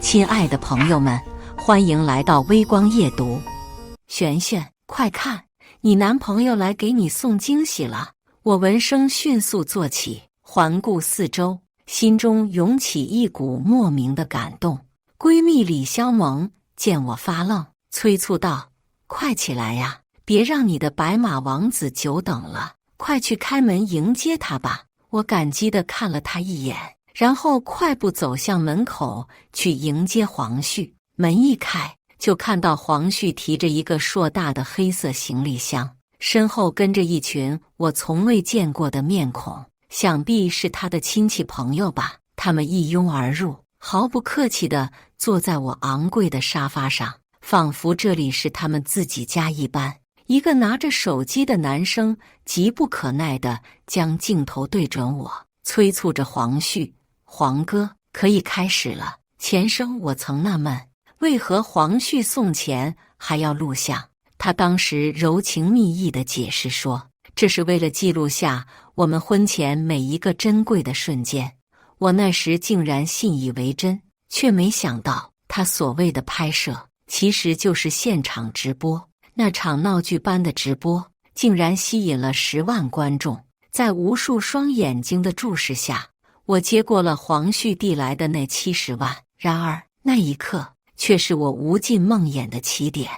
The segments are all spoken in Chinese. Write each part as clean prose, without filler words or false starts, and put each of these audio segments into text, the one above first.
亲爱的朋友们，欢迎来到微光夜读。璇璇，快看，你男朋友来给你送惊喜了！我闻声迅速坐起，环顾四周，心中涌起一股莫名的感动。闺蜜李潇萌见我发愣，催促道：“快起来呀，别让你的白马王子久等了，快去开门迎接他吧！”我感激地看了他一眼，然后快步走向门口去迎接黄旭。门一开，就看到黄旭提着一个硕大的黑色行李箱，身后跟着一群我从未见过的面孔，想必是他的亲戚朋友吧。他们一拥而入，毫不客气地坐在我昂贵的沙发上，仿佛这里是他们自己家一般。一个拿着手机的男生急不可耐地将镜头对准我，催促着黄旭：“黄哥，可以开始了。”前生我曾纳闷，为何黄旭送钱还要录像？他当时柔情蜜意地解释说，这是为了记录下我们婚前每一个珍贵的瞬间。我那时竟然信以为真，却没想到他所谓的拍摄其实就是现场直播。那场闹剧般的直播竟然吸引了10万观众，在无数双眼睛的注视下，我接过了黄旭递来的那70万。然而那一刻却是我无尽梦魇的起点。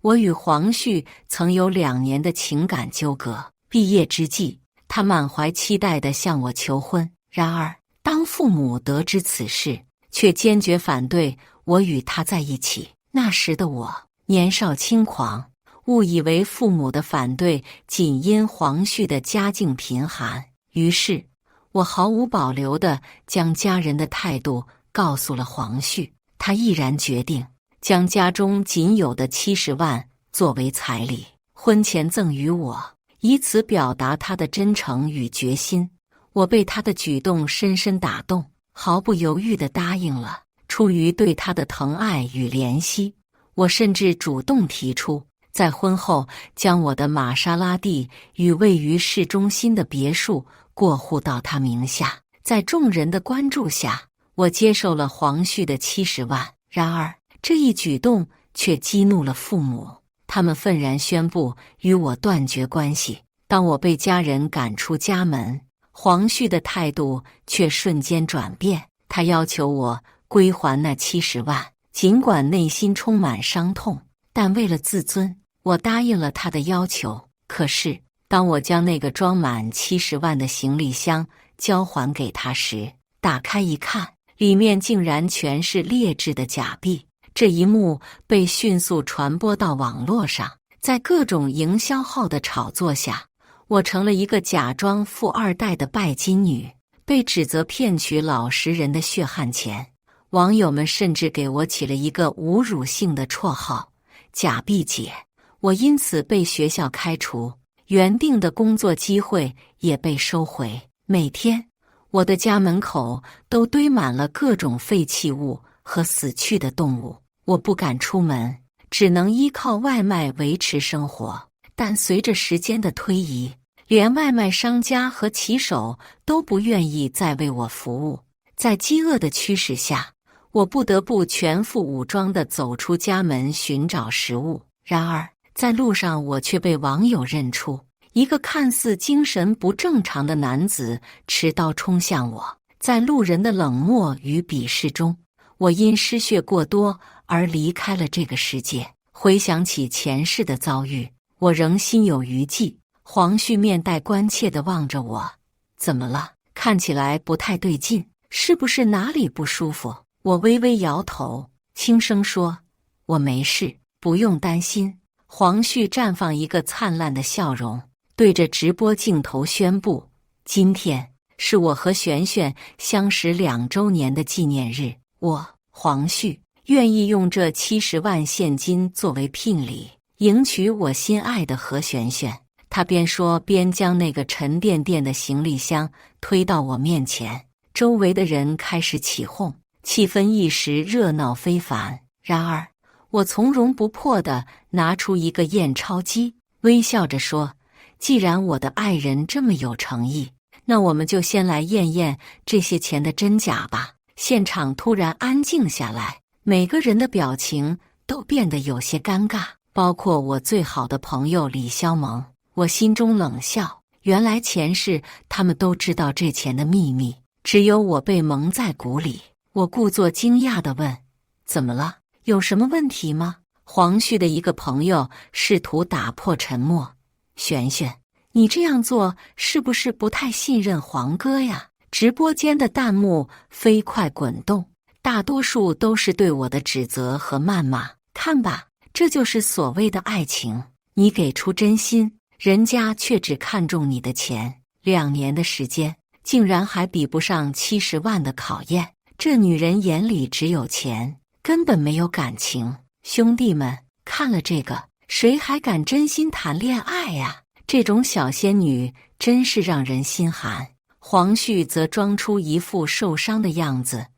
我与黄旭曾有2年的情感纠葛，毕业之际，他满怀期待地向我求婚。然而当父母得知此事，却坚决反对我与他在一起。那时的我年少轻狂，误以为父母的反对仅因黄旭的家境贫寒，于是我毫无保留地将家人的态度告诉了黄旭。他毅然决定将家中仅有的70万作为彩礼，婚前赠予我，以此表达他的真诚与决心。我被他的举动深深打动，毫不犹豫地答应了。出于对他的疼爱与怜惜，我甚至主动提出在婚后将我的玛莎拉蒂与位于市中心的别墅过户到他名下。在众人的关注下，我接受了黄旭的70万。然而这一举动却激怒了父母，他们愤然宣布与我断绝关系。当我被家人赶出家门，黄旭的态度却瞬间转变，他要求我归还那70万。尽管内心充满伤痛，但为了自尊，我答应了他的要求。可是当我将那个装满70万的行李箱交还给他时，打开一看，里面竟然全是劣质的假币。这一幕被迅速传播到网络上，在各种营销号的炒作下，我成了一个假装富二代的拜金女，被指责骗取老实人的血汗钱。网友们甚至给我起了一个侮辱性的绰号“假币姐”。我因此被学校开除，原定的工作机会也被收回。每天我的家门口都堆满了各种废弃物和死去的动物，我不敢出门，只能依靠外卖维持生活。但随着时间的推移，连外卖商家和骑手都不愿意再为我服务。在饥饿的驱使下，我不得不全副武装地走出家门寻找食物。然而在路上，我却被网友认出，一个看似精神不正常的男子持刀冲向我。在路人的冷漠与鄙视中，我因失血过多而离开了这个世界。回想起前世的遭遇，我仍心有余悸。黄旭面带关切地望着我：“怎么了？看起来不太对劲，是不是哪里不舒服？”我微微摇头，轻声说：“我没事，不用担心。”黄旭绽放一个灿烂的笑容，对着直播镜头宣布：“今天是我和璇璇相识2周年的纪念日，我黄旭愿意用这70万现金作为聘礼，迎娶我心爱的何璇璇。”他边说边将那个沉甸甸的行李箱推到我面前，周围的人开始起哄，气氛一时热闹非凡。然而我从容不迫地拿出一个验钞机，微笑着说：“既然我的爱人这么有诚意，那我们就先来验验这些钱的真假吧。”现场突然安静下来，每个人的表情都变得有些尴尬，包括我最好的朋友李肖萌。我心中冷笑，原来前世他们都知道这钱的秘密，只有我被蒙在鼓里。我故作惊讶地问：怎么了？有什么问题吗？黄旭的一个朋友试图打破沉默：璇璇，你这样做是不是不太信任黄哥呀？直播间的弹幕飞快滚动，大多数都是对我的指责和谩骂。看吧，这就是所谓的爱情，你给出真心，人家却只看重你的钱。2年的时间，竟然还比不上70万的考验。这女人眼里只有钱，根本没有感情。兄弟们，看了这个，谁还敢真心谈恋爱呀？这种小仙女真是让人心寒。黄旭则装出一副受伤的样子：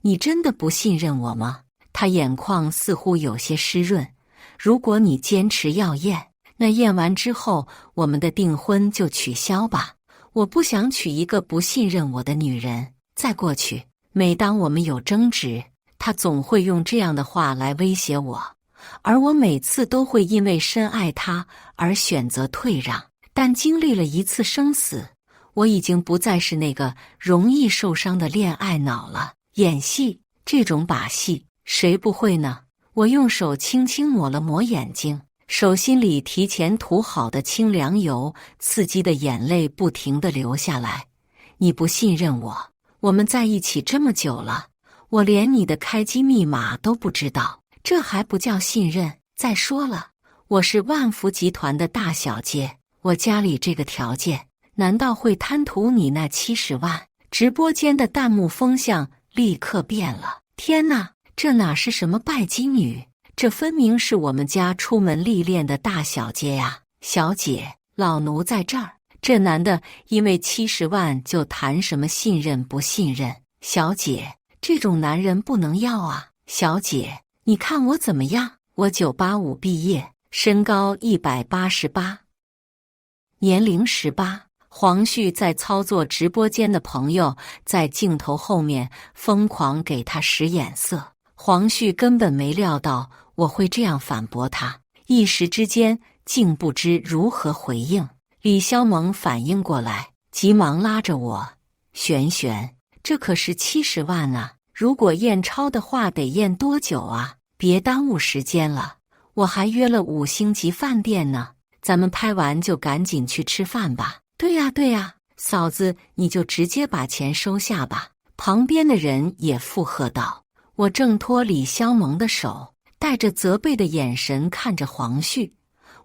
你真的不信任我吗？他眼眶似乎有些湿润。如果你坚持要验，那验完之后我们的订婚就取消吧。我不想娶一个不信任我的女人。再过去，每当我们有争执，他总会用这样的话来威胁我，而我每次都会因为深爱他而选择退让。但经历了一次生死，我已经不再是那个容易受伤的恋爱脑了。演戏这种把戏，谁不会呢？我用手轻轻抹了抹眼睛，手心里提前涂好的清凉油刺激的眼泪不停地流下来。你不信任我，我们在一起这么久了，我连你的开机密码都不知道，这还不叫信任？再说了，我是万福集团的大小姐，我家里这个条件，难道会贪图你那70万？直播间的弹幕风向立刻变了。天哪，这哪是什么拜金女，这分明是我们家出门历练的大小姐呀！小姐，老奴在这儿。这男的因为70万就谈什么信任不信任？小姐，这种男人不能要啊！小姐，你看我怎么样？我985毕业，身高188，年龄18。黄旭在操作直播间的朋友在镜头后面疯狂给他使眼色。黄旭根本没料到我会这样反驳他，一时之间竟不知如何回应。李肖萌反应过来，急忙拉着我：璇璇，这可是70万啊！如果验钞的话得验多久啊？别耽误时间了，我还约了5星级饭店呢，咱们拍完就赶紧去吃饭吧。对呀对呀，嫂子你就直接把钱收下吧。旁边的人也附和道。我挣脱李肖萌的手，带着责备的眼神看着黄旭。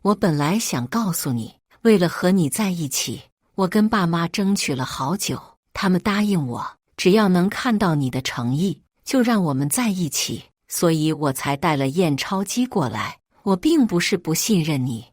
我本来想告诉你，为了和你在一起，我跟爸妈争取了好久，他们答应我，只要能看到你的诚意，就让我们在一起，所以我才带了验钞机过来。我并不是不信任你，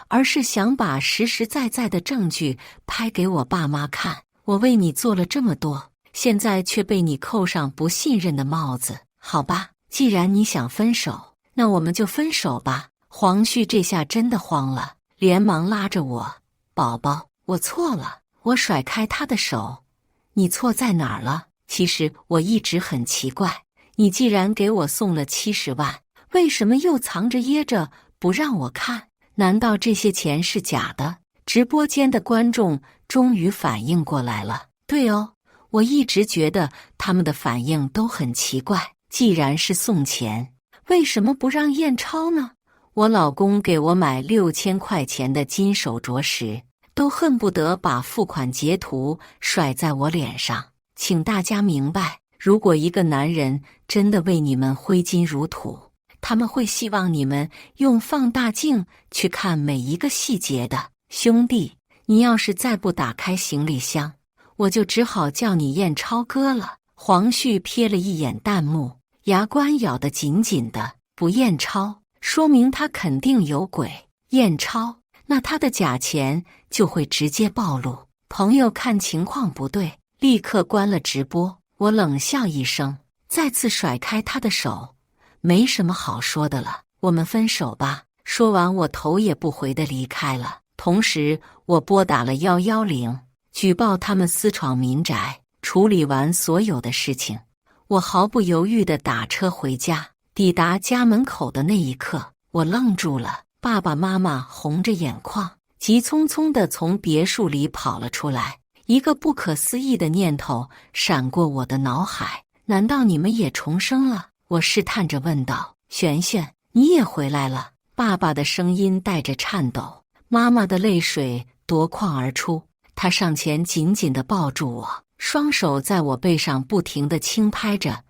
而是想把实实在在的证据拍给我爸妈看。我为你做了这么多，现在却被你扣上不信任的帽子。好吧，既然你想分手，那我们就分手吧。黄旭这下真的慌了，连忙拉着我：宝宝，我错了。我甩开他的手：你错在哪儿了？其实我一直很奇怪，你既然给我送了70万，为什么又藏着掖着不让我看？难道这些钱是假的？直播间的观众终于反应过来了。对哦，我一直觉得他们的反应都很奇怪，既然是送钱，为什么不让验钞呢？我老公给我买6000块钱的金手镯时，都恨不得把付款截图甩在我脸上。请大家明白，如果一个男人真的为你们挥金如土，他们会希望你们用放大镜去看每一个细节的。兄弟，你要是再不打开行李箱，我就只好叫你验钞哥了。黄旭瞥了一眼弹幕，牙关咬得紧紧的。不验钞，说明他肯定有鬼；验钞，那他的假钱就会直接暴露。朋友看情况不对，立刻关了直播。我冷笑一声，再次甩开他的手。没什么好说的了，我们分手吧。说完，我头也不回地离开了。同时，我拨打了110，举报他们私闯民宅。处理完所有的事情，我毫不犹豫地打车回家。抵达家门口的那一刻，我愣住了。爸爸妈妈红着眼眶，急匆匆地从别墅里跑了出来。一个不可思议的念头闪过我的脑海：难道你们也重生了？我试探着问道：璇璇，你也回来了？爸爸的声音带着颤抖，妈妈的泪水夺眶而出。他上前紧紧地抱住我，双手在我背上不停地轻拍着。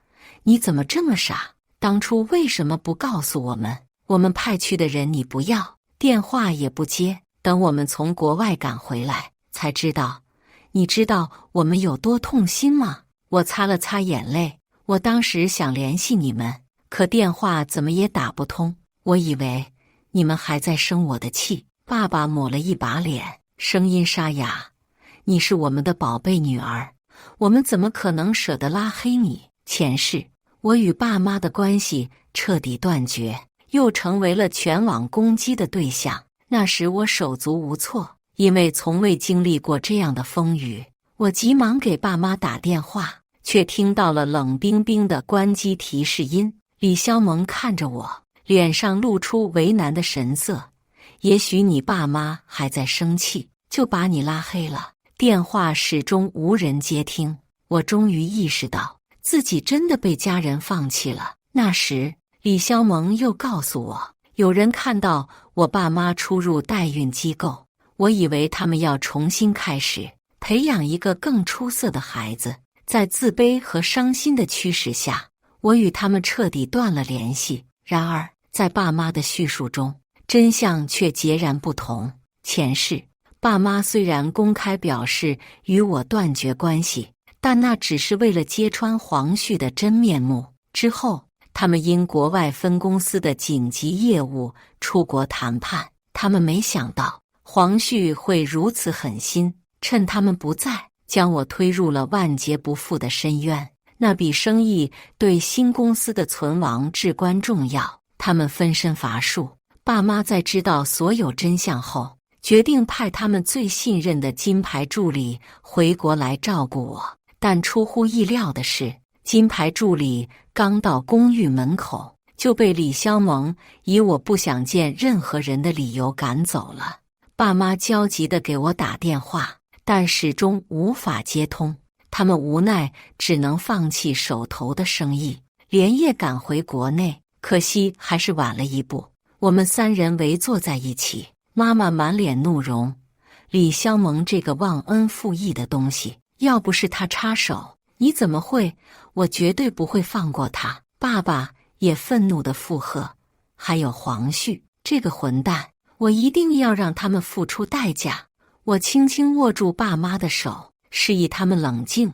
你怎么这么傻？当初为什么不告诉我们？我们派去的人你不要，电话也不接，等我们从国外赶回来才知道。你知道我们有多痛心吗？我擦了擦眼泪。我当时想联系你们，可电话怎么也打不通。我以为你们还在生我的气。爸爸抹了一把脸，声音沙哑：你是我们的宝贝女儿，我们怎么可能舍得拉黑你？前世我与爸妈的关系彻底断绝，又成为了全网攻击的对象。那时我手足无措，因为从未经历过这样的风雨。我急忙给爸妈打电话，却听到了冷冰冰的关机提示音。李肖萌看着我，脸上露出为难的神色。也许你爸妈还在生气，就把你拉黑了。电话始终无人接听，我终于意识到自己真的被家人放弃了。那时李肖萌又告诉我，有人看到我爸妈出入代孕机构，我以为他们要重新开始，培养一个更出色的孩子。在自卑和伤心的驱使下，我与他们彻底断了联系。然而在爸妈的叙述中，真相却截然不同。前世爸妈虽然公开表示与我断绝关系，但那只是为了揭穿黄旭的真面目。之后他们因国外分公司的紧急业务出国谈判，他们没想到黄旭会如此狠心，趁他们不在，将我推入了万劫不复的深渊。那笔生意对新公司的存亡至关重要，他们分身乏术。爸妈在知道所有真相后，决定派他们最信任的金牌助理回国来照顾我。但出乎意料的是，金牌助理刚到公寓门口，就被李肖萌以我不想见任何人的理由赶走了。爸妈焦急地给我打电话，但始终无法接通。他们无奈只能放弃手头的生意，连夜赶回国内。可惜还是晚了一步。我们三人围坐在一起，妈妈满脸怒容。李肖萌这个忘恩负义的东西，要不是他插手，你怎么会？我绝对不会放过他。爸爸也愤怒地附和：还有黄旭这个混蛋，我一定要让他们付出代价。我轻轻握住爸妈的手，示意他们冷静。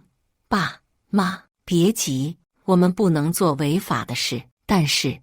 爸妈，别急，我们不能做违法的事，但是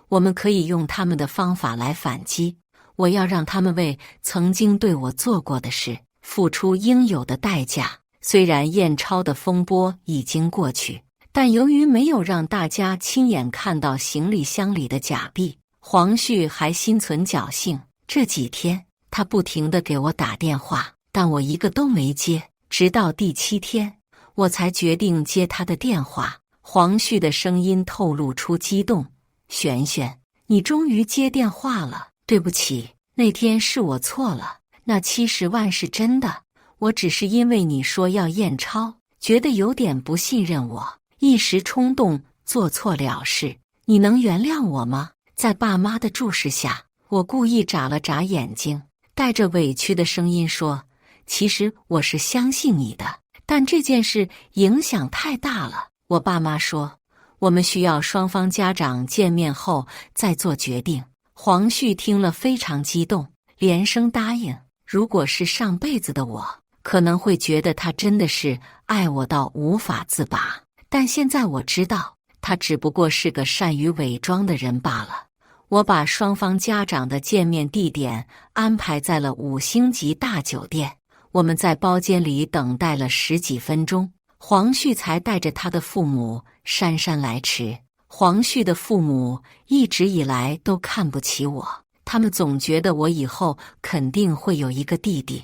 我们可以用他们的方法来反击。我要让他们为曾经对我做过的事付出应有的代价。虽然验钞的风波已经过去，但由于没有让大家亲眼看到行李箱里的假币，黄旭还心存侥幸。这几天他不停地给我打电话，但我一个都没接。直到第7天，我才决定接他的电话。黄旭的声音透露出激动：璇璇，你终于接电话了。对不起，那天是我错了，那70万是真的，我只是因为你说要验钞，觉得有点不信任我，一时冲动做错了事，你能原谅我吗？在爸妈的注视下，我故意眨了眨眼睛，带着委屈的声音说：其实我是相信你的，但这件事影响太大了。我爸妈说，我们需要双方家长见面后再做决定。黄旭听了非常激动，连声答应。如果是上辈子的我，可能会觉得他真的是爱我到无法自拔，但现在我知道，他只不过是个善于伪装的人罢了。我把双方家长的见面地点安排在了5星级大酒店，我们在包间里等待了10几分钟，黄旭才带着他的父母姗姗来迟。黄旭的父母一直以来都看不起我，他们总觉得我以后肯定会有一个弟弟，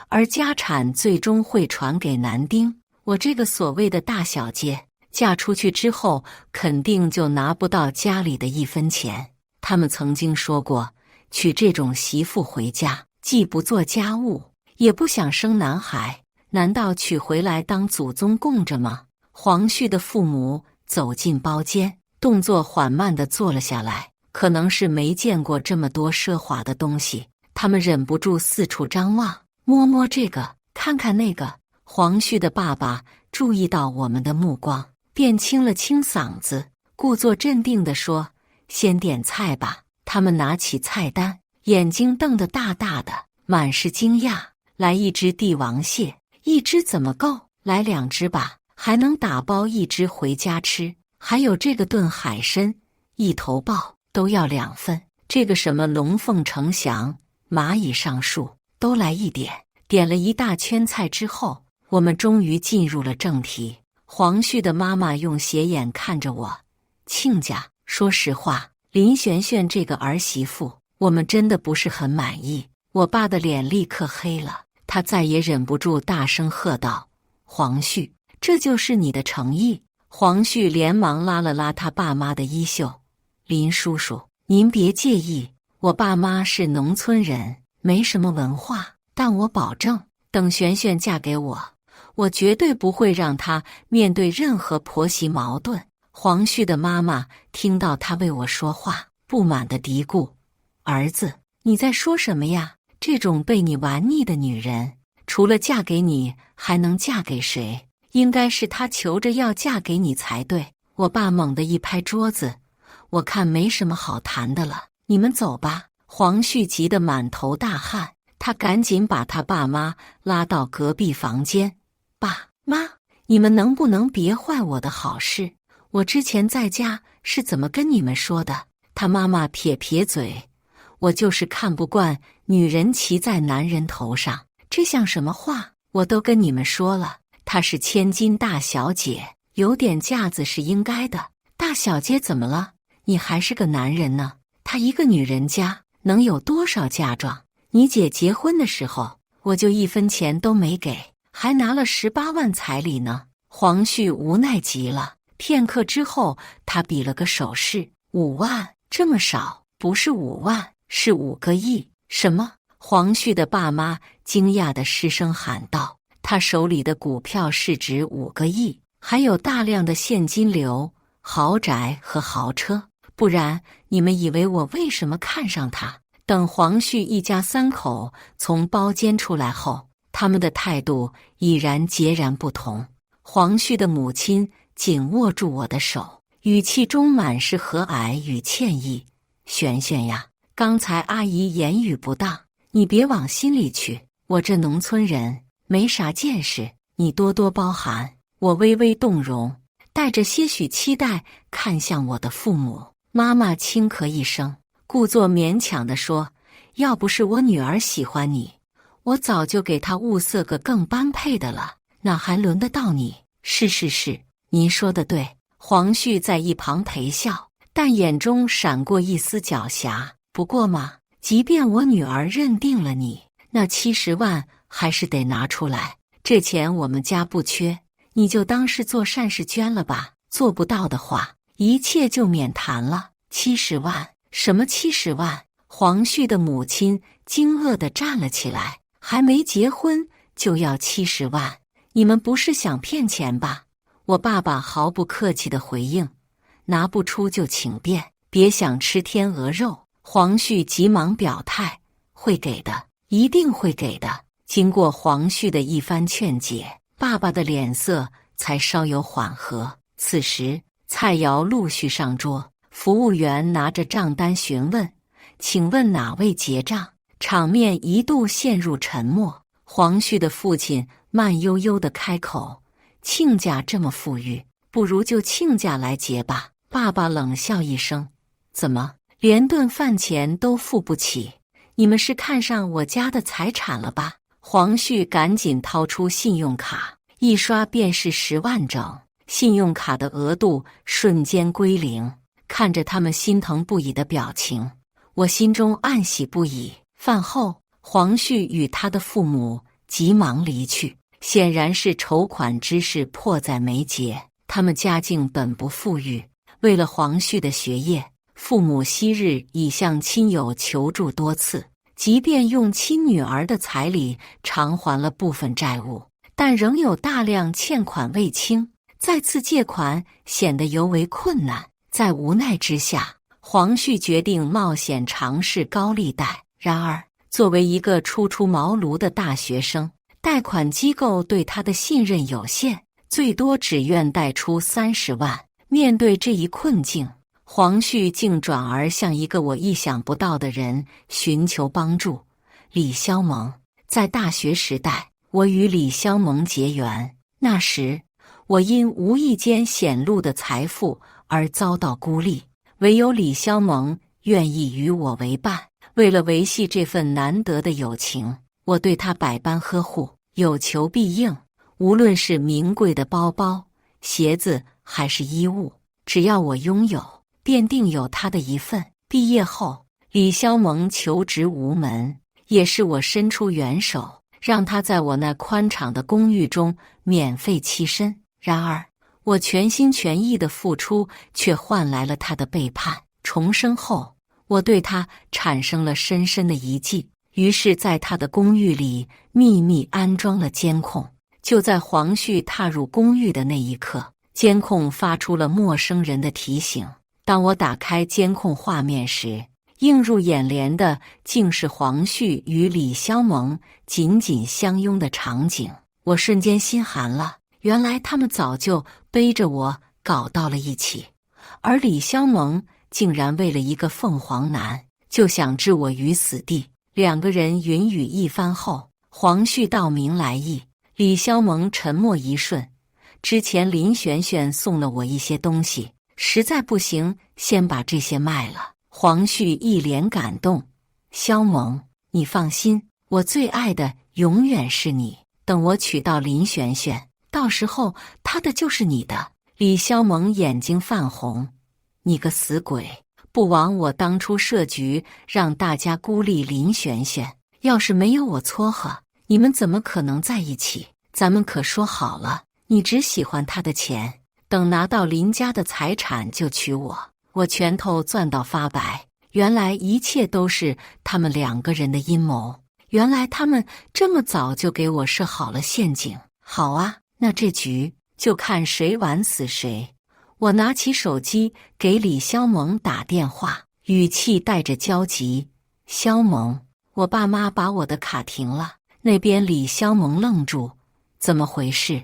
而家产最终会传给男丁。我这个所谓的大小姐，嫁出去之后肯定就拿不到家里的一分钱。他们曾经说过，娶这种媳妇回家，既不做家务，也不想生男孩，难道娶回来当祖宗供着吗？黄旭的父母走进包间，动作缓慢地坐了下来，可能是没见过这么多奢华的东西，他们忍不住四处张望，摸摸这个，看看那个。黄旭的爸爸注意到我们的目光，便清了清嗓子，故作镇定地说：“先点菜吧。”他们拿起菜单，眼睛瞪得大大的，满是惊讶。来1只帝王蟹，1只怎么够？来2只吧，还能打包1只回家吃。还有这个炖海参，1头鲍都要2份。这个什么龙凤呈祥、蚂蚁上树，都来1点。点了一大圈菜之后，我们终于进入了正题。黄旭的妈妈用斜眼看着我：“亲家，说实话，林璇璇这个儿媳妇，我们真的不是很满意。”我爸的脸立刻黑了，他再也忍不住大声喝道：“黄旭，这就是你的诚意！”黄旭连忙拉了拉他爸妈的衣袖：“林叔叔，您别介意，我爸妈是农村人，没什么文化，但我保证，等璇璇嫁给我，我绝对不会让她面对任何婆媳矛盾。”黄旭的妈妈听到他为我说话，不满地嘀咕：“儿子，你在说什么呀？这种被你玩腻的女人，除了嫁给你，还能嫁给谁？应该是她求着要嫁给你才对。”我爸猛地一拍桌子：“我看没什么好谈的了，你们走吧。”黄旭急得满头大汗，他赶紧把他爸妈拉到隔壁房间：“爸妈，你们能不能别坏我的好事？我之前在家是怎么跟你们说的？”他妈妈撇撇嘴：“我就是看不惯女人骑在男人头上，这像什么话？我都跟你们说了，她是千金大小姐，有点架子是应该的。大小姐怎么了？你还是个男人呢。她一个女人家能有多少嫁妆？你姐结婚的时候，我就1分钱都没给，还拿了18万彩礼呢。”黄旭无奈极了，片刻之后，他比了个手势：“5万，这么少？不是5万，是5个亿。”什么？黄旭的爸妈惊讶地失声喊道：“他手里的股票市值5个亿，还有大量的现金流、豪宅和豪车，不然你们以为我为什么看上他？”等黄旭一家3口从包间出来后，他们的态度已然截然不同。黄旭的母亲紧握住我的手，语气中满是和蔼与歉意：“璇璇呀，刚才阿姨言语不当，你别往心里去。我这农村人没啥见识，你多多包涵。”我微微动容，带着些许期待看向我的父母。妈妈轻咳一声，故作勉强地说：“要不是我女儿喜欢你，我早就给她物色个更般配的了，哪还轮得到你？”“是，您说的对。”黄旭在一旁陪笑，但眼中闪过一丝狡黠。“不过嘛，即便我女儿认定了你，那70万还是得拿出来。这钱我们家不缺，你就当是做善事捐了吧。做不到的话，一切就免谈了。”70万？什么70万？黄旭的母亲惊愕地站了起来：“还没结婚就要70万？你们不是想骗钱吧？”我爸爸毫不客气地回应：“拿不出就请便，别想吃天鹅肉。”黄旭急忙表态：“会给的，一定会给的。”经过黄旭的一番劝解，爸爸的脸色才稍有缓和。此时菜肴陆续上桌，服务员拿着账单询问：“请问哪位结账？”场面一度陷入沉默。黄旭的父亲慢悠悠地开口：“亲家这么富裕，不如就亲家来结吧。”爸爸冷笑一声：“怎么，连顿饭钱都付不起？你们是看上我家的财产了吧？”黄旭赶紧掏出信用卡，一刷便是10万整，信用卡的额度瞬间归零。看着他们心疼不已的表情，我心中暗喜不已。饭后，黄旭与他的父母急忙离去，显然是筹款之事迫在眉睫。他们家境本不富裕，为了黄旭的学业，父母昔日已向亲友求助多次，即便用亲女儿的彩礼偿还了部分债务，但仍有大量欠款未清，再次借款显得尤为困难。在无奈之下，黄旭决定冒险尝试高利贷。然而，作为一个初出茅庐的大学生，贷款机构对他的信任有限，最多只愿贷出30万。面对这一困境，黄旭竟转而向一个我意想不到的人寻求帮助——李肖萌。在大学时代，我与李肖萌结缘，那时我因无意间显露的财富而遭到孤立，唯有李肖萌愿意与我为伴。为了维系这份难得的友情，我对他百般呵护，有求必应。无论是名贵的包包、鞋子还是衣物，只要我拥有，便定有他的一份。毕业后，李肖萌求职无门，也是我伸出援手，让他在我那宽敞的公寓中免费栖身。然而，我全心全意的付出，却换来了他的背叛。重生后，我对他产生了深深的疑忌，于是在他的公寓里秘密安装了监控。就在黄旭踏入公寓的那一刻，监控发出了陌生人的提醒。当我打开监控画面时，映入眼帘的竟是黄旭与李肖萌紧紧相拥的场景。我瞬间心寒了，原来他们早就背着我搞到了一起，而李肖萌竟然为了一个凤凰男就想置我于死地。两个人云雨一番后，黄旭道明来意，李肖萌沉默一瞬。之前林璇璇送了我一些东西，实在不行，先把这些卖了。黄旭一脸感动，肖萌，你放心，我最爱的永远是你。等我娶到林璇璇，到时候她的就是你的。李肖萌眼睛泛红，你个死鬼，不枉我当初设局让大家孤立林璇璇，要是没有我撮合，你们怎么可能在一起？咱们可说好了，你只喜欢他的钱，等拿到林家的财产就娶我。我拳头攥到发白，原来一切都是他们两个人的阴谋，原来他们这么早就给我设好了陷阱。好啊，那这局就看谁玩死谁。我拿起手机给李肖萌打电话，语气带着焦急，肖萌，我爸妈把我的卡停了。那边李肖萌愣住，怎么回事？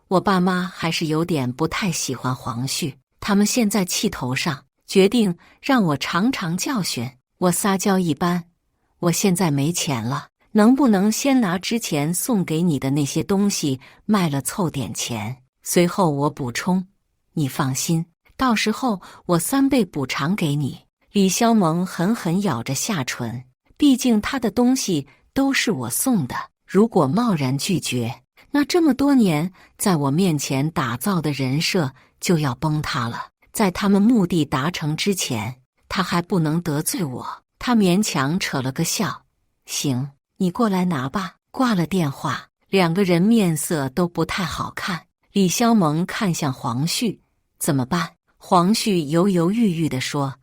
我爸妈还是有点不太喜欢黄旭，他们现在气头上，决定让我尝尝教训。我撒娇一般，我现在没钱了，能不能先拿之前送给你的那些东西卖了凑点钱？随后我补充，你放心，到时候我3倍补偿给你。李肖萌狠狠咬着下唇，毕竟他的东西都是我送的，如果贸然拒绝，那这么多年在我面前打造的人设就要崩塌了。在他们目的达成之前，他还不能得罪我。他勉强扯了个笑，行，你过来拿吧。挂了电话，两个人面色都不太好看。李肖萌看向黄旭，怎么办？黄旭犹犹豫豫地说，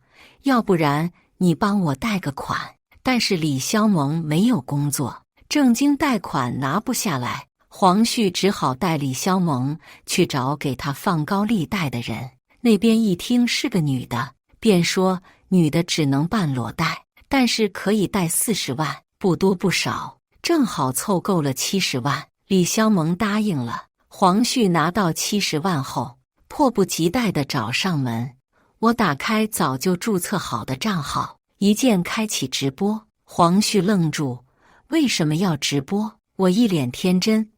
要不然你帮我贷个款。但是李肖萌没有工作，正经贷款拿不下来，黄旭只好带李肖萌去找给他放高利贷的人。那边一听是个女的，便说女的只能办裸贷，但是可以贷40万，不多不少，正好凑够了70万。李肖萌答应了。黄旭拿到70万后，迫不及待地找上门。我打开早就注册好的账号，一键开启直播。黄旭愣住，为什么要直播？我一脸天真，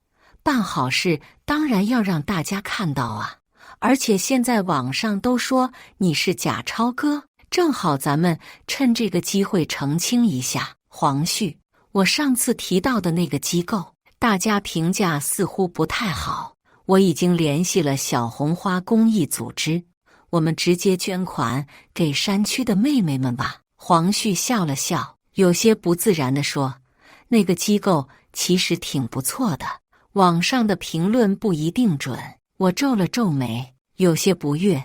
办好事当然要让大家看到啊！而且现在网上都说你是假超哥，正好咱们趁这个机会澄清一下。黄旭，我上次提到的那个机构，大家评价似乎不太好，我已经联系了小红花公益组织，我们直接捐款给山区的妹妹们吧。黄旭笑了笑，有些不自然地说，那个机构其实挺不错的，网上的评论不一定准。我皱了皱眉，有些不悦。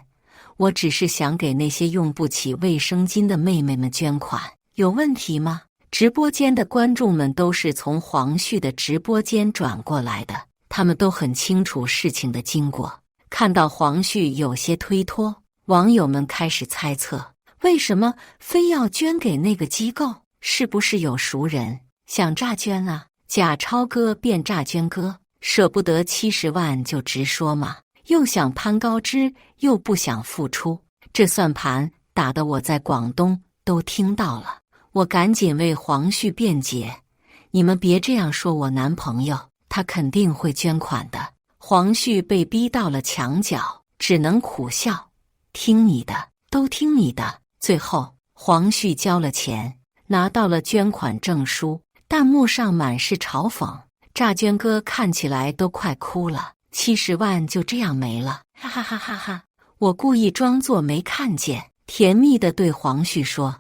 我只是想给那些用不起卫生巾的妹妹们捐款，有问题吗？直播间的观众们都是从黄旭的直播间转过来的，他们都很清楚事情的经过。看到黄旭有些推脱，网友们开始猜测，为什么非要捐给那个机构？是不是有熟人想诈捐啊？假钞哥变诈捐哥，舍不得70万就直说嘛，又想攀高枝，又不想付出，这算盘打得我在广东都听到了。我赶紧为黄旭辩解，你们别这样说我男朋友，他肯定会捐款的。黄旭被逼到了墙角，只能苦笑，听你的，都听你的。最后黄旭交了钱，拿到了捐款证书，弹幕上满是嘲讽，诈捐哥看起来都快哭了，70万就这样没了，哈哈哈哈哈！我故意装作没看见，甜蜜地对黄旭说，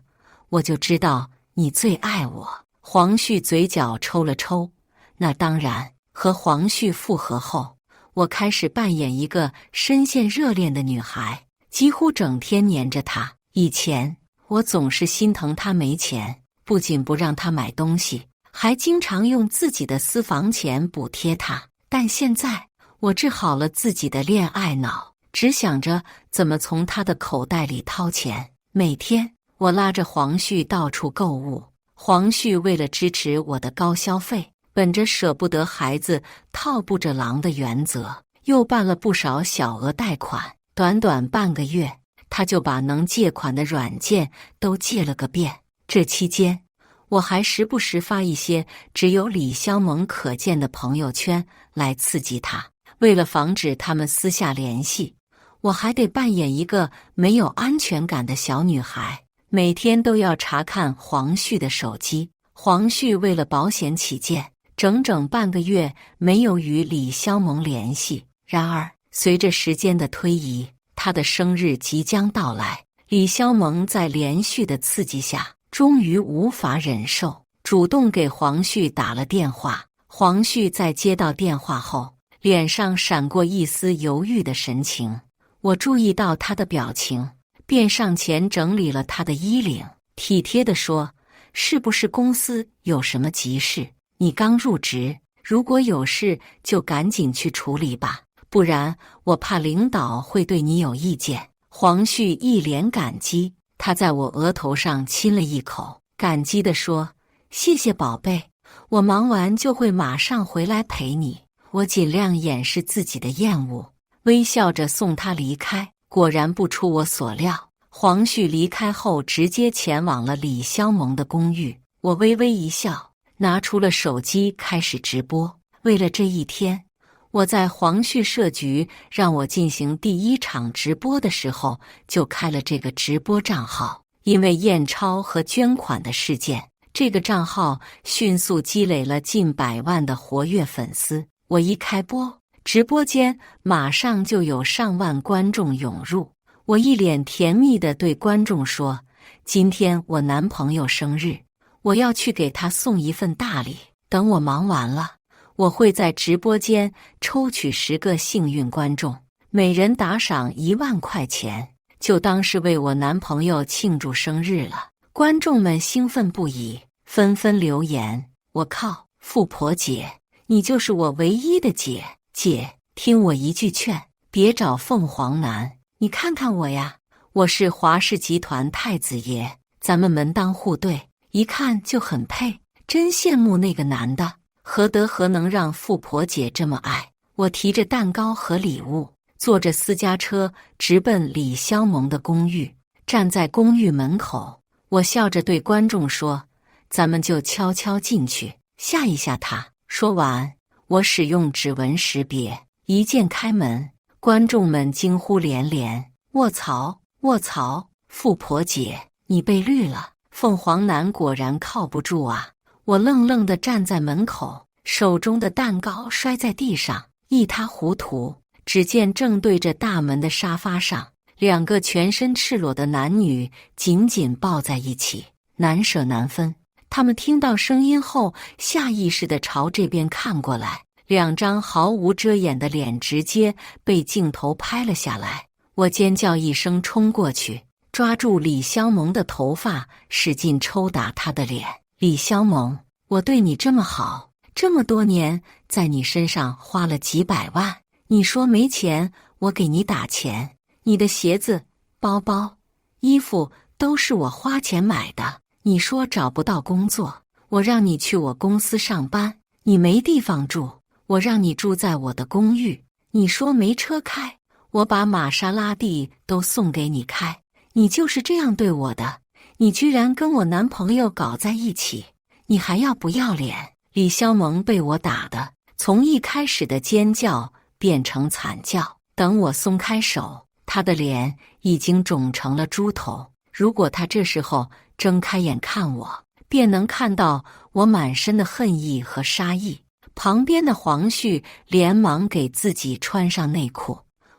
我就知道你最爱我。黄旭嘴角抽了抽，那当然。和黄旭复合后，我开始扮演一个深陷热恋的女孩，几乎整天黏着他。以前我总是心疼他没钱，不仅不让他买东西，还经常用自己的私房钱补贴他。但现在我治好了自己的恋爱脑，只想着怎么从他的口袋里掏钱。每天我拉着黄旭到处购物，黄旭为了支持我的高消费，本着舍不得孩子套不着狼的原则，又办了不少小额贷款。短短半个月，他就把能借款的软件都借了个遍。这期间，我还时不时发一些只有李肖萌可见的朋友圈来刺激他。为了防止他们私下联系，我还得扮演一个没有安全感的小女孩，每天都要查看黄旭的手机。黄旭为了保险起见，整整半个月没有与李肖萌联系。然而，随着时间的推移，他的生日即将到来，李肖萌在连续的刺激下，终于无法忍受，主动给黄旭打了电话。黄旭在接到电话后，脸上闪过一丝犹豫的神情。我注意到他的表情，便上前整理了他的衣领，体贴地说，是不是公司有什么急事？你刚入职，如果有事就赶紧去处理吧，不然我怕领导会对你有意见。黄旭一脸感激，他在我额头上亲了一口，感激地说，谢谢宝贝，我忙完就会马上回来陪你。我尽量掩饰自己的厌恶，微笑着送他离开。果然不出我所料，黄旭离开后直接前往了李肖萌的公寓。我微微一笑，拿出了手机开始直播。为了这一天，我在黄旭设局让我进行第一场直播的时候就开了这个直播账号。因为验钞和捐款的事件，这个账号迅速积累了近100万的活跃粉丝。我一开播，直播间马上就有上万观众涌入。我一脸甜蜜地对观众说，今天我男朋友生日，我要去给他送一份大礼。等我忙完了，我会在直播间抽取10个幸运观众，每人打赏1万块钱，就当是为我男朋友庆祝生日了。观众们兴奋不已，纷纷留言，我靠，富婆姐，你就是我唯一的姐。姐，听我一句劝，别找凤凰男，你看看我呀，我是华氏集团太子爷，咱们门当户对，一看就很配，真羡慕那个男的，何德何能让富婆姐这么爱。我提着蛋糕和礼物，坐着私家车直奔李肖萌的公寓。站在公寓门口，我笑着对观众说，咱们就悄悄进去，吓一吓他。说完，我使用指纹识别，一键开门，观众们惊呼连连，卧槽，卧槽，富婆姐，你被绿了，凤凰男果然靠不住啊。我愣愣地站在门口，手中的蛋糕摔在地上，一塌糊涂。只见正对着大门的沙发上，2个全身赤裸的男女紧紧抱在一起，难舍难分。他们听到声音后，下意识地朝这边看过来，两张毫无遮掩的脸直接被镜头拍了下来。我尖叫一声，冲过去，抓住李肖萌的头发，使劲抽打他的脸。李肖萌，我对你这么好，这么多年，在你身上花了几百万，你说没钱，我给你打钱。你的鞋子、包包、衣服都是我花钱买的。你说找不到工作，我让你去我公司上班，你没地方住，我让你住在我的公寓。你说没车开，我把玛莎拉蒂都送给你开。你就是这样对我的，你居然跟我男朋友搞在一起，你还要不要脸？李肖萌被我打的，从一开始的尖叫变成惨叫。等我松开手，他的脸已经肿成了猪头。如果他这时候睁开眼看我，便能看到我满身的恨意和杀意。旁边的黄旭连忙给自己穿上内裤，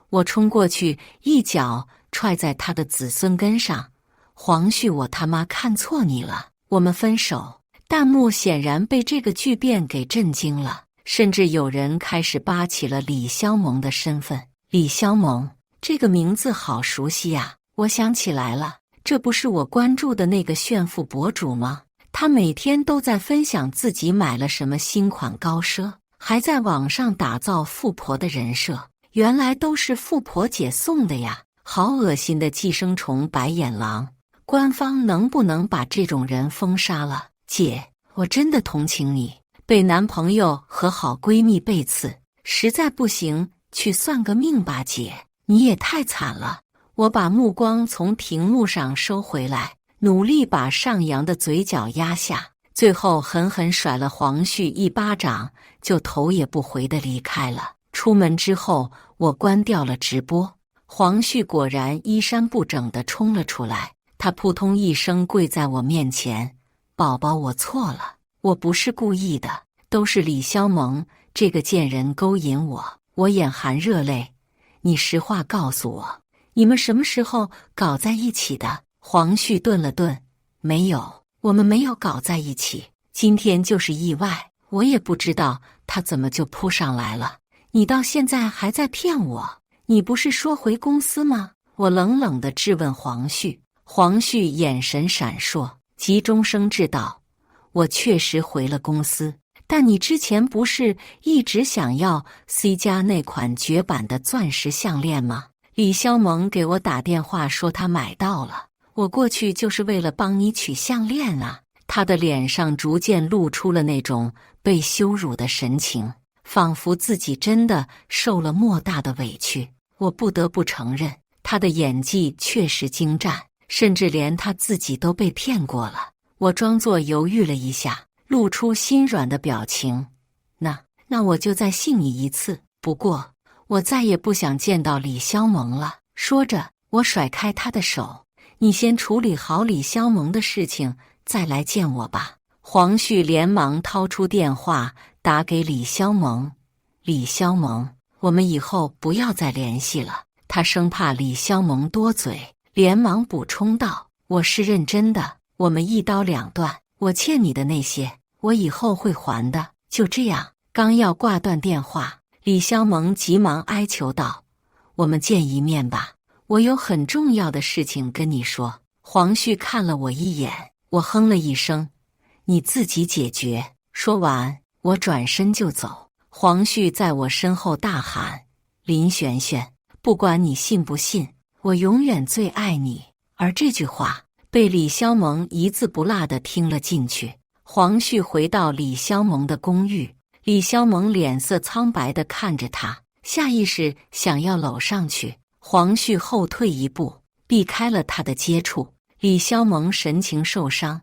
我冲过去一脚踹在他的子孙根上。黄旭，我他妈看错你了，我们分手。弹幕显然被这个巨变给震惊了，甚至有人开始扒起了李肖萌的身份。李肖萌这个名字好熟悉呀，我想起来了，这不是我关注的那个炫富博主吗？他每天都在分享自己买了什么新款高奢，还在网上打造富婆的人设，原来都是富婆姐送的呀，好恶心的寄生虫白眼狼！官方能不能把这种人封杀了？姐，我真的同情你，被男朋友和好闺蜜背刺，实在不行去算个命吧，姐，你也太惨了。我把目光从屏幕上收回来，努力把上扬的嘴角压下，最后狠狠甩了黄旭一巴掌，就头也不回地离开了。出门之后，我关掉了直播。黄旭果然衣衫不整地冲了出来，他扑通一声跪在我面前：“宝宝，我错了，我不是故意的，都是李肖萌这个贱人勾引我。”我眼含热泪：“你实话告诉我，你们什么时候搞在一起的？”黄旭顿了顿：“没有，我们没有搞在一起，今天就是意外，我也不知道他怎么就扑上来了。你到现在还在骗我，你不是说回公司吗？”我冷冷地质问黄旭。黄旭眼神闪烁，急中生智道：“我确实回了公司，但你之前不是一直想要 C 家那款绝版的钻石项链吗？李肖萌给我打电话说他买到了，我过去就是为了帮你取项链啊。”他的脸上逐渐露出了那种被羞辱的神情，仿佛自己真的受了莫大的委屈。我不得不承认，他的演技确实精湛，甚至连他自己都被骗过了。我装作犹豫了一下，露出心软的表情：“那我就再信你一次，不过我再也不想见到李肖萌了。”说着，我甩开他的手：“你先处理好李肖萌的事情，再来见我吧。”黄旭连忙掏出电话打给李肖萌：“李肖萌，我们以后不要再联系了。”他生怕李肖萌多嘴，连忙补充道：“我是认真的，我们一刀两断，我欠你的那些，我以后会还的。”就这样，刚要挂断电话，李肖萌急忙哀求道：“我们见一面吧，我有很重要的事情跟你说。”黄旭看了我一眼，我哼了一声：“你自己解决。”说完，我转身就走。黄旭在我身后大喊：“林璇璇，不管你信不信，我永远最爱你。”而这句话被李肖萌一字不落地听了进去。黄旭回到李肖萌的公寓，李肖萌脸色苍白地看着他，下意识想要搂上去。黄旭后退一步，避开了他的接触。李肖萌神情受伤：“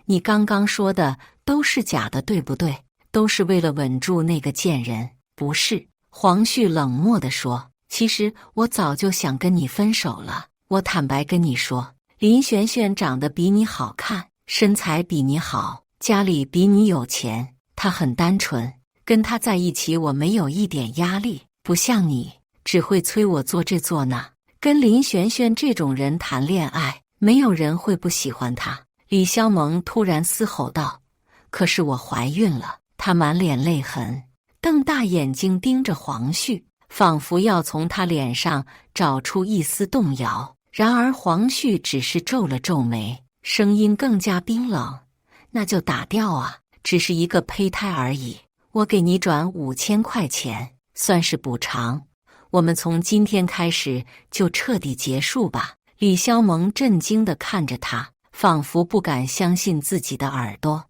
你刚刚说的都是假的，对不对？都是为了稳住那个贱人，不是？”黄旭冷漠地说：“其实我早就想跟你分手了。我坦白跟你说，林璇璇长得比你好看，身材比你好，家里比你有钱，她很单纯，跟她在一起我没有一点压力，不像你只会催我做这做那。跟林璇璇这种人谈恋爱，没有人会不喜欢她。”李肖萌突然嘶吼道：“可是我怀孕了！”她满脸泪痕，瞪大眼睛盯着黄旭，仿佛要从他脸上找出一丝动摇。然而黄旭只是皱了皱眉，声音更加冰冷：“那就打掉啊，只是一个胚胎而已，我给你转5000块钱，算是补偿。我们从今天开始就彻底结束吧。”李肖萌震惊地看着他，仿佛不敢相信自己的耳朵。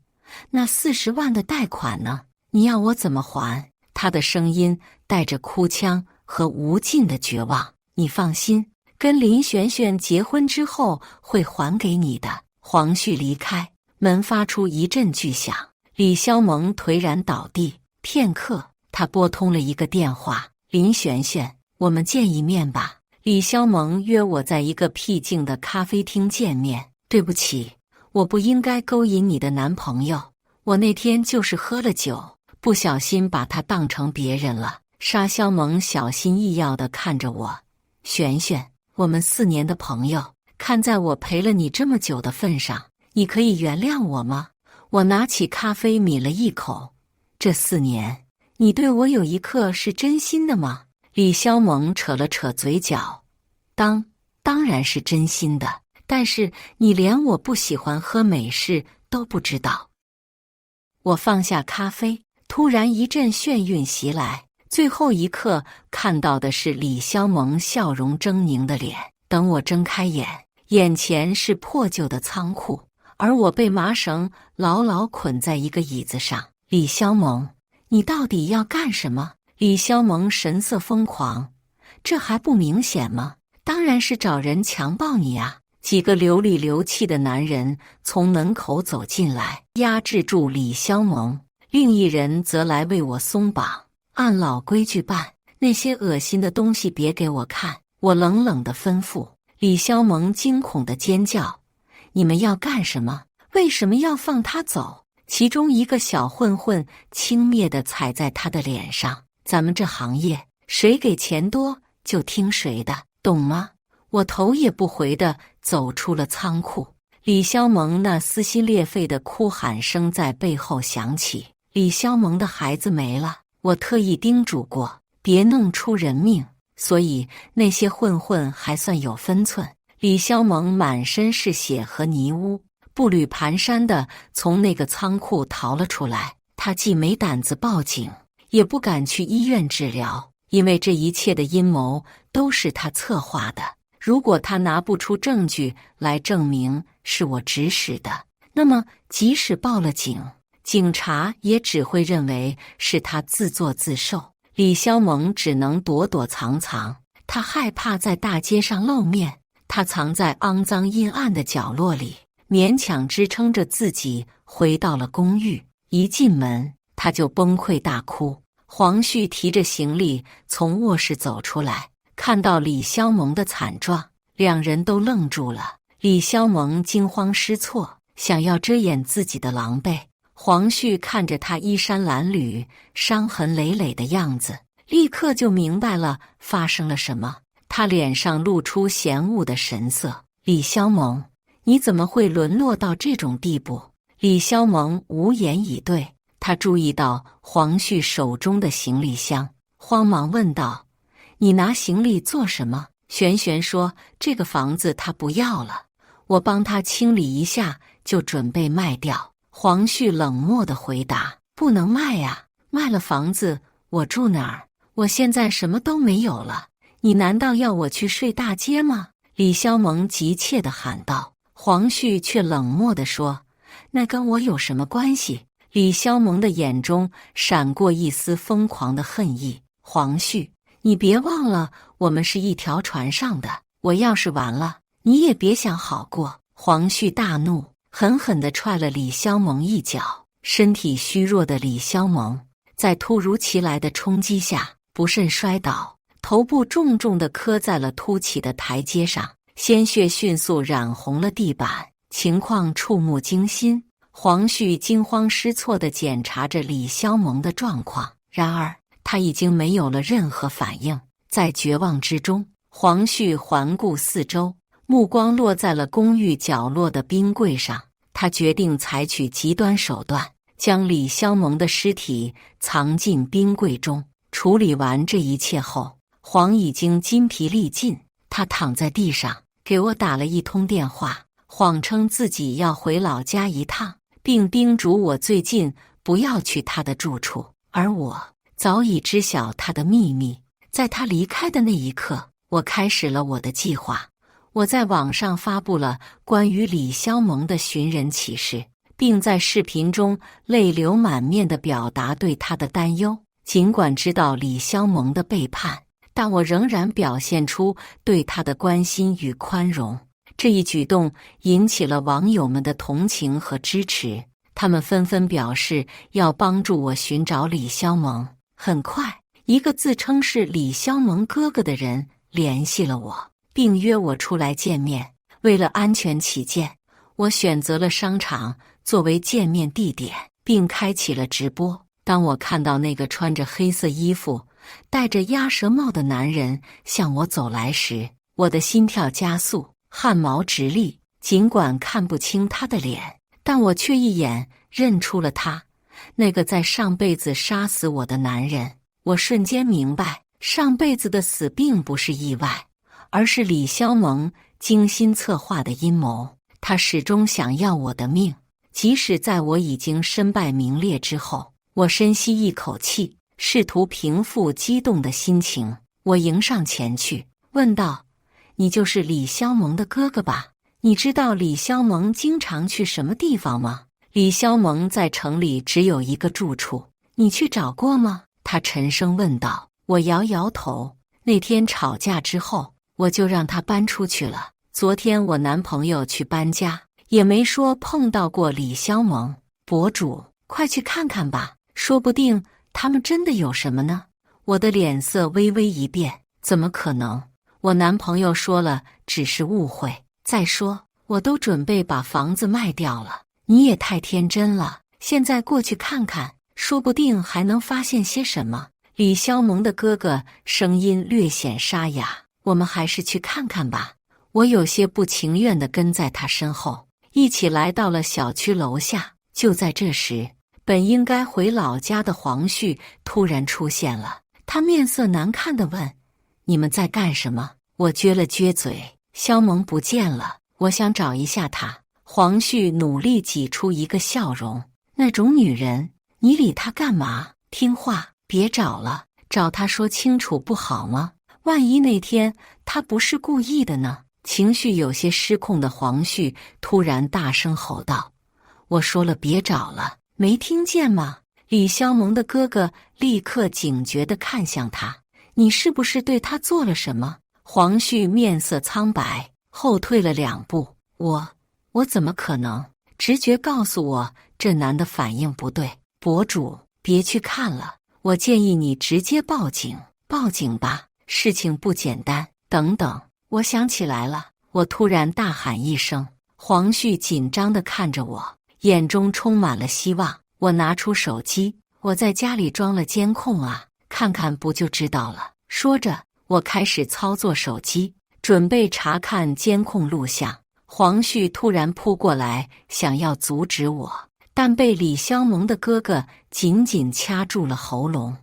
那40万的贷款呢？你要我怎么还？他的声音带着哭腔和无尽的绝望。你放心，跟林璇璇结婚之后会还给你的。黄旭离开，门发出一阵巨响，李肖萌颓然倒地。片刻，他拨通了一个电话：“林璇璇，我们见一面吧。”李肖萌约我在一个僻静的咖啡厅见面。对不起，我不应该勾引你的男朋友，我那天就是喝了酒，不小心把他当成别人了。沙肖萌小心翼翼地看着我：“璇璇，我们4年的朋友，看在我陪了你这么久的份上，你可以原谅我吗？”我拿起咖啡抿了一口：“这4年，你对我有一刻是真心的吗？”李肖萌扯了扯嘴角：“当然是真心的，但是你连我不喜欢喝美式都不知道。”我放下咖啡，突然一阵眩晕袭来，最后一刻看到的是李肖萌笑容狰狞的脸。等我睁开眼，眼前是破旧的仓库，而我被麻绳牢牢捆在一个椅子上。“李肖萌，你到底要干什么？”李肖萌神色疯狂：“这还不明显吗？当然是找人强暴你啊！”几个流里流气的男人从门口走进来，压制住李肖萌，另一人则来为我松绑。“按老规矩办，那些恶心的东西别给我看。”我冷冷地吩咐。李肖萌惊恐地尖叫：“你们要干什么？为什么要放他走？”其中一个小混混轻蔑地踩在他的脸上：“咱们这行业，谁给钱多就听谁的，懂吗？”我头也不回地走出了仓库。李肖萌那撕心裂肺的哭喊声在背后响起：“李肖萌的孩子没了，我特意叮嘱过，别弄出人命，所以那些混混还算有分寸。”李肖萌满身是血和泥污，步履蹒跚地从那个仓库逃了出来。他既没胆子报警，也不敢去医院治疗，因为这一切的阴谋都是他策划的。如果他拿不出证据来证明是我指使的，那么即使报了警，警察也只会认为是他自作自受。李肖萌只能躲躲藏藏，他害怕在大街上露面，他藏在肮脏阴暗的角落里，勉强支撑着自己回到了公寓。一进门，他就崩溃大哭。黄旭提着行李从卧室走出来，看到李肖萌的惨状，两人都愣住了。李肖萌惊慌失措，想要遮掩自己的狼狈。黄旭看着他衣衫褴褛、伤痕累累的样子，立刻就明白了发生了什么。他脸上露出嫌恶的神色：“李肖萌，你怎么会沦落到这种地步？”李肖萌无言以对。他注意到黄旭手中的行李箱，慌忙问道：“你拿行李做什么？”璇璇说：“这个房子他不要了，我帮他清理一下，就准备卖掉。”黄旭冷漠地回答：“不能卖呀，卖了房子我住哪儿？我现在什么都没有了，你难道要我去睡大街吗？”李肖萌急切地喊道。黄旭却冷漠地说：“那跟我有什么关系？”李肖萌的眼中闪过一丝疯狂的恨意：“黄旭，你别忘了，我们是一条船上的，我要是完了，你也别想好过。”黄旭大怒，狠狠地踹了李肖萌一脚。身体虚弱的李肖萌在突如其来的冲击下不慎摔倒，头部重重地磕在了凸起的台阶上，鲜血迅速染红了地板，情况触目惊心。黄旭惊慌失措地检查着李肖萌的状况，然而他已经没有了任何反应。在绝望之中，黄旭环顾四周，目光落在了公寓角落的冰柜上。他决定采取极端手段，将李肖蒙的尸体藏进冰柜中。处理完这一切后，黄已经筋疲力尽，他躺在地上，给我打了一通电话，谎称自己要回老家一趟，并叮嘱我最近不要去他的住处。而我早已知晓他的秘密。在他离开的那一刻，我开始了我的计划。我在网上发布了关于李肖蒙的寻人启事，并在视频中泪流满面地表达对他的担忧。尽管知道李肖蒙的背叛，但我仍然表现出对他的关心与宽容。这一举动引起了网友们的同情和支持，他们纷纷表示要帮助我寻找李肖蒙。很快，一个自称是李肖蒙哥哥的人联系了我，并约我出来见面。为了安全起见，我选择了商场作为见面地点，并开启了直播。当我看到那个穿着黑色衣服、戴着鸭舌帽的男人向我走来时，我的心跳加速，汗毛直立。尽管看不清他的脸，但我却一眼认出了他，那个在上辈子杀死我的男人。我瞬间明白，上辈子的死并不是意外，而是李肖蒙精心策划的阴谋。他始终想要我的命，即使在我已经身败名裂之后。我深吸一口气，试图平复激动的心情。我迎上前去，问道：“你就是李肖蒙的哥哥吧？你知道李肖蒙经常去什么地方吗？”李肖蒙在城里只有一个住处，你去找过吗？他沉声问道。我摇摇头。那天吵架之后，我就让他搬出去了。昨天我男朋友去搬家，也没说碰到过李肖蒙。博主，快去看看吧。说不定他们真的有什么呢？我的脸色微微一变，怎么可能？我男朋友说了，只是误会。再说，我都准备把房子卖掉了，你也太天真了。现在过去看看，说不定还能发现些什么。李肖蒙的哥哥声音略显沙哑，我们还是去看看吧。我有些不情愿地跟在他身后，一起来到了小区楼下。就在这时，本应该回老家的黄旭突然出现了，他面色难看地问：“你们在干什么？”我撅了撅嘴：“肖蒙不见了，我想找一下他。”黄旭努力挤出一个笑容：“那种女人，你理她干嘛？听话，别找了，找她说清楚不好吗？万一那天她不是故意的呢？”情绪有些失控的黄旭突然大声吼道：“我说了别找了。”没听见吗？李肖蒙的哥哥立刻警觉地看向他：“你是不是对他做了什么？”黄旭面色苍白，后退了2步。我怎么可能？直觉告诉我，这男的反应不对。博主，别去看了，我建议你直接报警。报警吧，事情不简单。等等，我想起来了！我突然大喊一声。黄旭紧张地看着我，眼中充满了希望。我拿出手机，我在家里装了监控啊，看看不就知道了。说着，我开始操作手机，准备查看监控录像。黄旭突然扑过来，想要阻止我，但被李肖蒙的哥哥紧紧掐住了喉咙。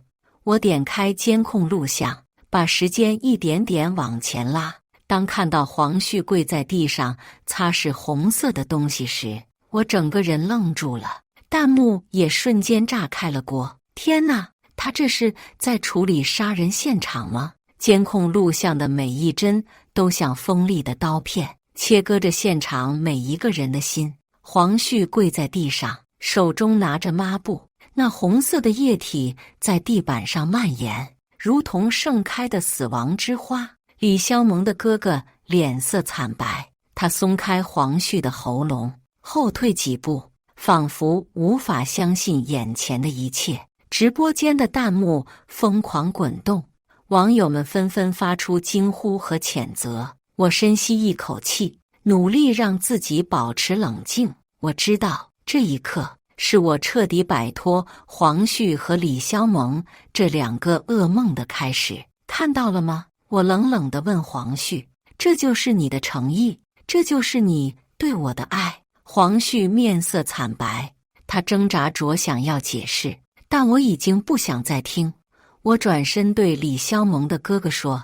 我点开监控录像，把时间一点点往前拉。当看到黄旭跪在地上擦拭红色的东西时，我整个人愣住了，弹幕也瞬间炸开了锅。天哪，他这是在处理杀人现场吗？监控录像的每一帧都像锋利的刀片，切割着现场每一个人的心。黄旭跪在地上，手中拿着抹布，那红色的液体在地板上蔓延，如同盛开的死亡之花。李肖蒙的哥哥脸色惨白，他松开黄旭的喉咙，后退几步，仿佛无法相信眼前的一切。直播间的弹幕疯狂滚动，网友们纷纷发出惊呼和谴责。我深吸一口气，努力让自己保持冷静。我知道，这一刻是我彻底摆脱黄旭和李肖蒙这2个噩梦的开始。看到了吗？我冷冷地问黄旭：“这就是你的诚意？这就是你对我的爱？”黄旭面色惨白，他挣扎着想要解释，但我已经不想再听。我转身对李肖蒙的哥哥说：“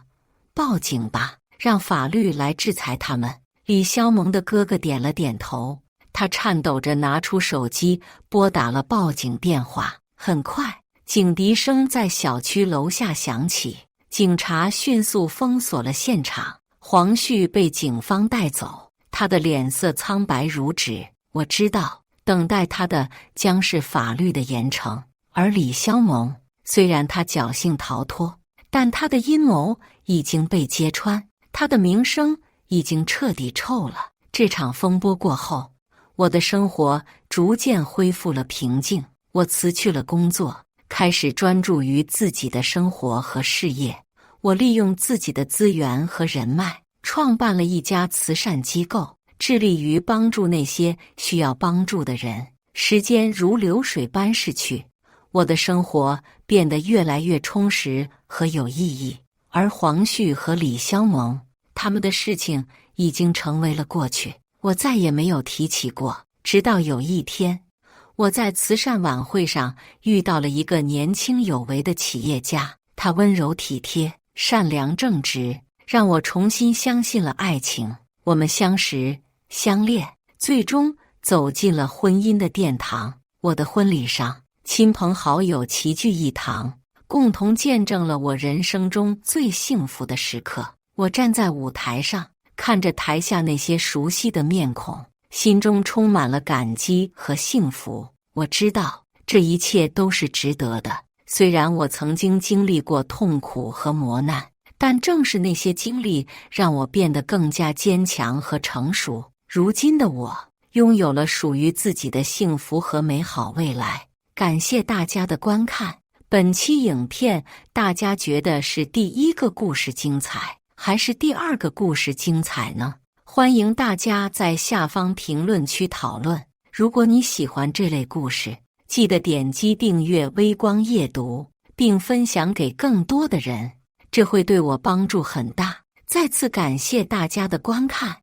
报警吧，让法律来制裁他们。”李肖蒙的哥哥点了点头，他颤抖着拿出手机拨打了报警电话。很快，警笛声在小区楼下响起，警察迅速封锁了现场。黄旭被警方带走，他的脸色苍白如纸。我知道，等待他的将是法律的严惩。而李肖蒙，虽然他侥幸逃脱，但他的阴谋已经被揭穿，他的名声已经彻底臭了。这场风波过后，我的生活逐渐恢复了平静。我辞去了工作，开始专注于自己的生活和事业。我利用自己的资源和人脉，创办了一家慈善机构，致力于帮助那些需要帮助的人。时间如流水般逝去，我的生活变得越来越充实和有意义。而黄旭和李肖蒙，他们的事情已经成为了过去，我再也没有提起过。直到有一天，我在慈善晚会上遇到了一个年轻有为的企业家，他温柔体贴、善良正直，让我重新相信了爱情。我们相识、相恋，最终走进了婚姻的殿堂。我的婚礼上，亲朋好友齐聚一堂，共同见证了我人生中最幸福的时刻。我站在舞台上，看着台下那些熟悉的面孔，心中充满了感激和幸福。我知道这一切都是值得的。虽然我曾经经历过痛苦和磨难，但正是那些经历让我变得更加坚强和成熟。如今的我拥有了属于自己的幸福和美好未来。感谢大家的观看。本期影片大家觉得是第一个故事精彩，还是第二个故事精彩呢？欢迎大家在下方评论区讨论。如果你喜欢这类故事，记得点击订阅微光夜读，并分享给更多的人，这会对我帮助很大。再次感谢大家的观看。